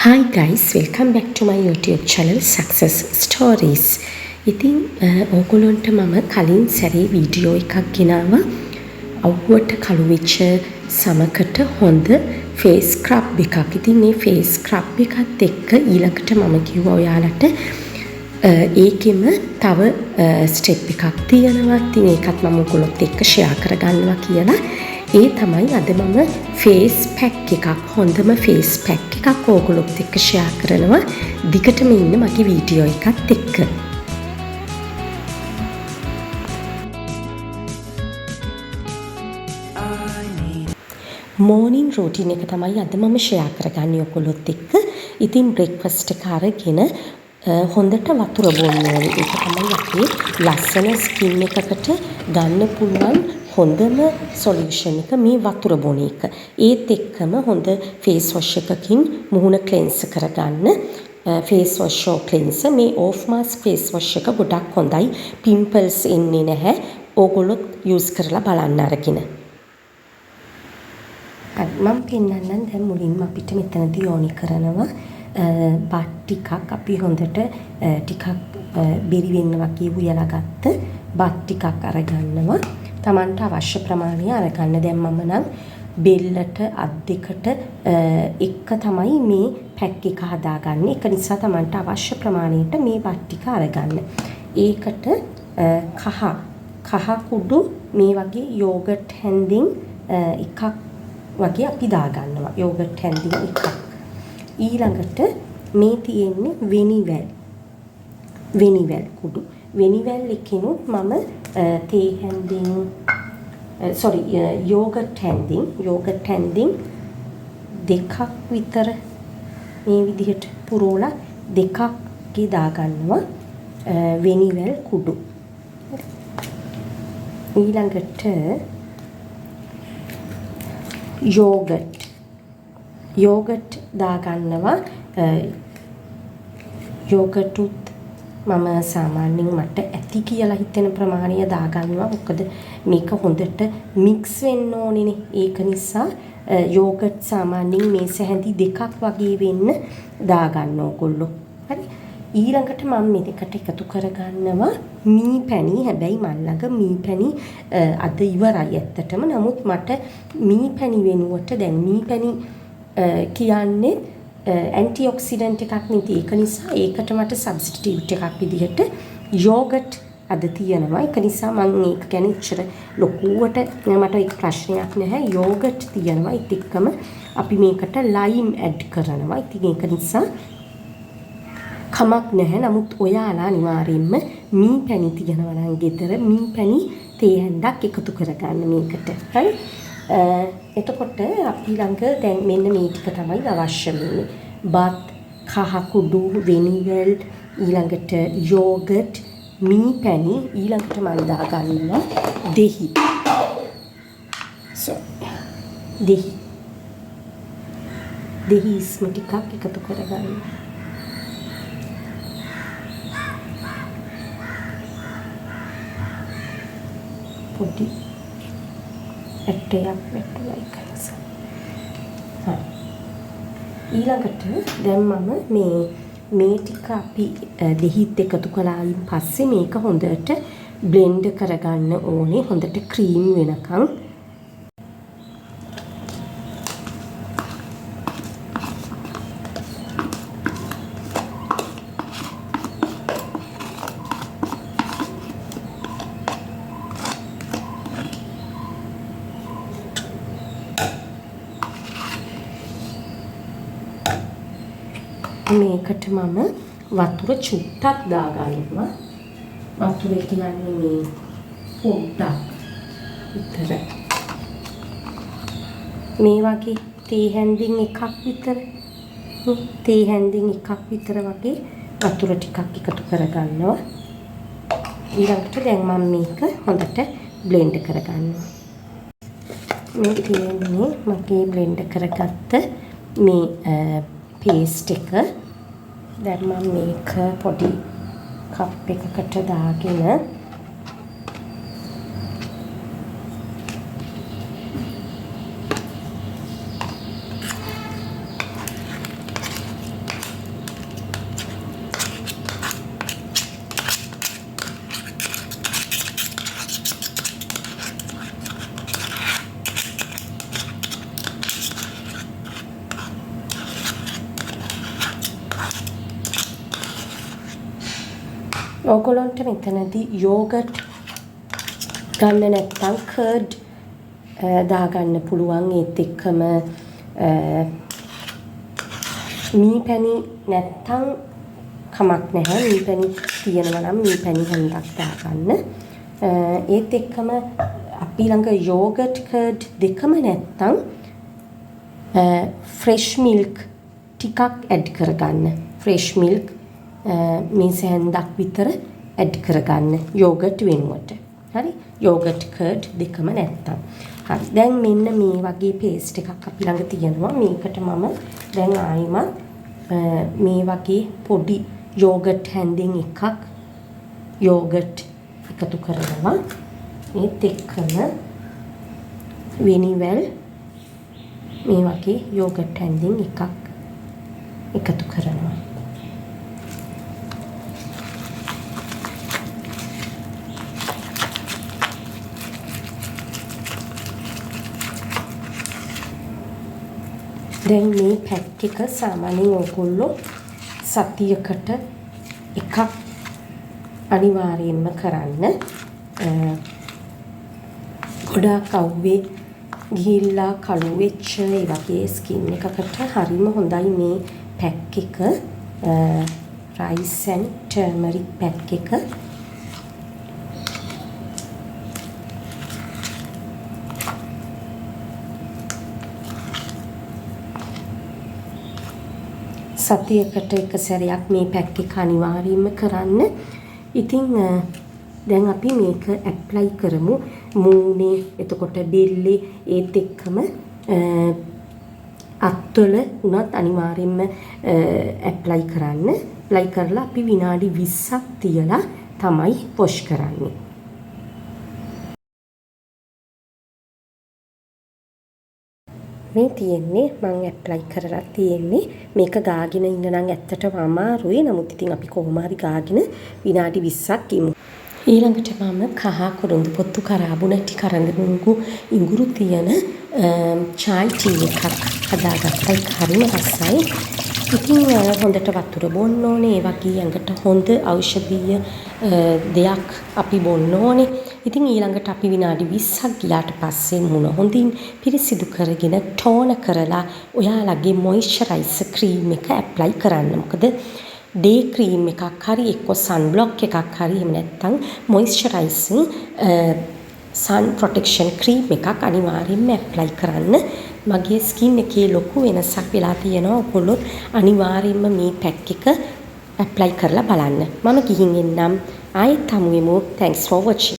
Hi guys, welcome back to my YouTube channel Success Stories. ඉතින් ඕගොල්ලන්ට මම කලින් සැරේ වීඩියෝ එකක් ගෙනාවා අවුවට කළු වෙච්ච සමකට හොඳ ෆේස් ස්ක්‍රබ් එකක්. ඉතින් මේ ෆේස් ස්ක්‍රබ් එකත් එක්ක ඊළඟට මම කිව්වා ඔයාලට ඒකෙම තව ස්ටෙප් එකක් තියෙනවා. ඉතින් ඒකත් මම ඔයගොල්ලොත් එක්ක ෂෙයා කරගන්නවා කියලා. ඒ තමයි අද මම ෆේස් පැක් එකක් හොඳම ෆේස් පැක් එකක් ඕගොල්ලොත් එක්ක ෂෙයා කරනවා. දිගටම ඉන්න මගේ වීඩියෝ එකත් එක්ක. මෝර්නින් රූටින් එක තමයි අද මම ෂෙයා කරගන්නේ ඔයගොල්ලොත් එක්ක. ඉතින් බ්‍රේක්ෆාස්ට් එක අරගෙන හොඳට වතුර බොන්න ඕනේ. ඒක තමයි අපේ ලස්සන ස්කින් එකකට ගන්න පුළුවන් හොඳම සොලියුෂන් එක මේ වතුර බොන එක. ඒත් එක්කම හොඳ ෆේස් වොෂ් එකකින් මුහුණ ක්ලෙන්ස් කරගන්න. ෆේස් වොෂ් ක්ලෙන්සර් මේ ඕෆ් මාස්ක් ෆේස් වොෂ් එක ගොඩක් හොඳයි. පිම්පල්ස් එන්නේ නැහැ. ඕගොල්ලොත් යූස් කරලා බලන්න අරගෙන. මම පෙන්නන්නම් දැන් මුලින්ම අපිට මෙතනදී ඕනි කරනවා බත් ටිකක් අපි හොඳට ටිකක් බෙරි වෙන්න වගේ උයලා ගත්ත බත් ටිකක් අරගන්නවා. තමන්ට අවශ්‍ය ප්‍රමාණය අරගන්න. දැන් මම නම් බෙල්ලට අත් දෙකට එක තමයි මේ පැක් එක හදාගන්නේ. ඒක නිසා තමන්ට අවශ්‍ය ප්‍රමාණයට මේ බත් ටික අරගන්න. ඒකට කහ කුඩු මේ වගේ යෝගට් හැන්දින් එකක් වගේ අපි දාගන්නවා. යෝගට් හැන්දින් එකක්. ඊළඟට මේ තියෙන්නේ වෙනිවැල් කුඩු. වෙනිවැල් එකෙනුත් මම තේ හැන්දින් යෝගට් හැන්දින් දෙකක් විතර මේ විදිහට පුරවලා දෙකක් දාගන්නවා වෙනිවැල් කුඩු. ඊළඟට යෝගට් දාගන්නවා. යෝගටුත් මම සාමාන්‍යයෙන් මට ඇති කියලා හිතෙන ප්‍රමාණය දාගන්නවා. මොකද මේක හොඳට මික්ස් වෙන්න ඕනේනේ. ඒක නිසා යෝගට් සාමාන්‍යයෙන් මේස හැඳි දෙකක් වගේ වෙන්න දාගන්න ඕගොල්ලෝ. හරි. ඊළඟට මම මේකට එකතු කරගන්නවා මී පැණි. හැබැයි මල් ළඟ මී පැණි අද ඉවරයි ඇත්තටම. නමුත් මට මී පැණි වෙනුවට දැන් මී පැණි කියන්නේ ඇන්ටිඔක්සිඩන්ට් එකක් නෙති. ඒක නිසා ඒකට මට සබ්ස්ටිටියුට් එකක් විදිහට යෝගට් අද තියෙනවා. ඒක නිසා මම ඒක ගැන ඉච්චර ලොකුවට මට ඒක ප්‍රශ්නයක් නැහැ. යෝගට් තියෙනවා. ඒත් එක්කම අපි මේකට ලයිම් ඇඩ් කරනවා. ඉතින් ඒක නිසා කමක් නැහැ. නමුත් ඔයාලා අනිවාර්යයෙන්ම මී පැණි තියනවා නම් ගෙදර මී පැණි තේ හැන්දක් එකතු කරගන්න මේකට. හරි. එතකොට අපි ළඟ දැන් මෙන්න මේ ටික තමයි අවශ්‍ය වෙන්නේ. බත්, කහ කුඩු, වෙනිවැල්, ඊළඟට යෝගට්, මී පැණි, ඊළඟට මම දාගන්නවා දෙහි. දෙහි ඉස්ම ටිකක් එකතු කරගන්න. පොඩි ඇටයක් වැටුණා ඒක නිසා. ඊළඟට දැන් මම මේ ටික අපි දෙහිත් එකතු කළායින් පස්සේ මේක හොඳට බ්ලෙන්ඩ් කරගන්න ඕනේ. හොඳට ක්‍රීම් වෙනකන්. මේකට මම වතුර චුට්ටක් දාගන්නවා. වතුර කියන්නේ මේ පොඩ්ඩක් විතර. මේ වගේ තේ හැන්දින් එකක් විතර වගේ වතුර ටිකක් එකතු කරගන්නවා. ඊළඟට දැන් මම මේක හොඳට බ්ලෙන්ඩ් කරගන්නවා. මේ තියෙන්නේ මගේ බ්ලෙන්ඩ් කරගත්ත මේ පේස්ට් එක. දැන් මම මේක පොඩි කප් එකකට දාගෙන ඕගොල්ලන්ට මෙතනදී යෝගට් ගන්න නැත්නම් කර්ඩ් දාගන්න පුළුවන්. ඒත් එක්කම මී පැණි නැත්නම් කමක් නැහැ. මී පැණි තියෙනවා නම් මී පැණි හඳක් දාගන්න. ඒත් එක්කම අපි ළඟ යෝගට් කර්ඩ් දෙකම නැත්නම් ෆ්‍රෙෂ් මිල්ක් ටිකක් ඇඩ් කරගන්න. ෆ්‍රෙෂ් මිල්ක් මේස හැන්දක් විතර ඇඩ් කරගන්න යෝගට් වෙනුවට. හරි? යෝගට් කර්ඩ් දෙකම නැත්නම්. හරි. දැන් මෙන්න මේ වගේ පේස්ට් එකක් අපි ළඟ තියෙනවා. මේකට මම දැන් ආයිමත් මේ වගේ පොඩි යෝගට් හැන්දෙන් එකක් යෝගට් එකතු කරනවා. ඒත් එක්කම වෙනිවැල් මේ වගේ යෝගට් හැන්දෙන් එකක් එකතු කරනවා. දැන් මේ පැක් එක සාමාන්‍යයෙන් ඔයගොල්ලෝ සතියකට එකක් අනිවාර්යයෙන්ම කරන්න. ගොඩාක් අවුවේ ගිහිල්ලා කළු වෙච්ච ඒ වගේ ස්කින් එකකට හරිම හොඳයි මේ පැක් එක. රයිස් ඇන්ඩ් ටර්මරික් පැක් එක. සතියකට එක සැරයක් මේ පැක් එක අනිවාර්යයෙන්ම කරන්න. ඉතින් දැන් අපි මේක ඇප්ලයි කරමු මූණේ, එතකොට බෙල්ලේ, ඒත් එක්කම අත්වල උනත් අනිවාර්යයෙන්ම ඇප්ලයි කරන්න. ඇප්ලයි කරලා අපි විනාඩි 20ක් තියලා තමයි වොෂ් කරන්නේ. මේ තියෙන්නේ මම ඇප්ලයි කරලා තියෙන්නේ. මේක ගාගෙන ඉන්න නම් ඇත්තටම අමාරුයි. නමුත් ඉතින් අපි කොහොම හරි ගාගෙන විනාඩි 20ක් ඉමු. ඊළඟට මම කහ කොළඹ පොත්තු කරාබුන ටික කරඳුඟු ඉඟුරු තියෙන චායි ටී එකක් හදාගත්තා. ඒක හරිම රසයි. ඉතින් හොඳට වතුර බොන්න ඕනේ. ඒ වගේ ඇඟට හොඳ ඖෂධීය දෙයක් අපි බොන්න ඕනේ. ඉතින් ඊළඟට අපි විනාඩි 20ක් ගියාට පස්සේ මුණ හොඳින් පිරිසිදු කරගෙන ටෝන කරලා ඔයාලගේ මොයිස්චරයිසර් ක්‍රීම් එක ඇප්ලයි කරන්න. මොකද ඩේ ක්‍රීම් එකක් හරි එක්ක සන් බ්ලොක් එකක් හරි එහෙම නැත්නම් මොයිස්චරයිසින් සන් ප්‍රොටෙක්ෂන් ක්‍රීම් එකක් අනිවාර්යයෙන්ම ඇප්ලයි කරන්න. මගේ ස්කින් එකේ ලොකු වෙනසක් වෙලා තියෙනවා. ඔයගොල්ලෝ අනිවාර්යයෙන්ම මේ පැක් එක ඇප්ලයි කරලා බලන්න. මම ගිහින් එන්නම්. ආයෙත් හමු වෙමු. Thanks for watching.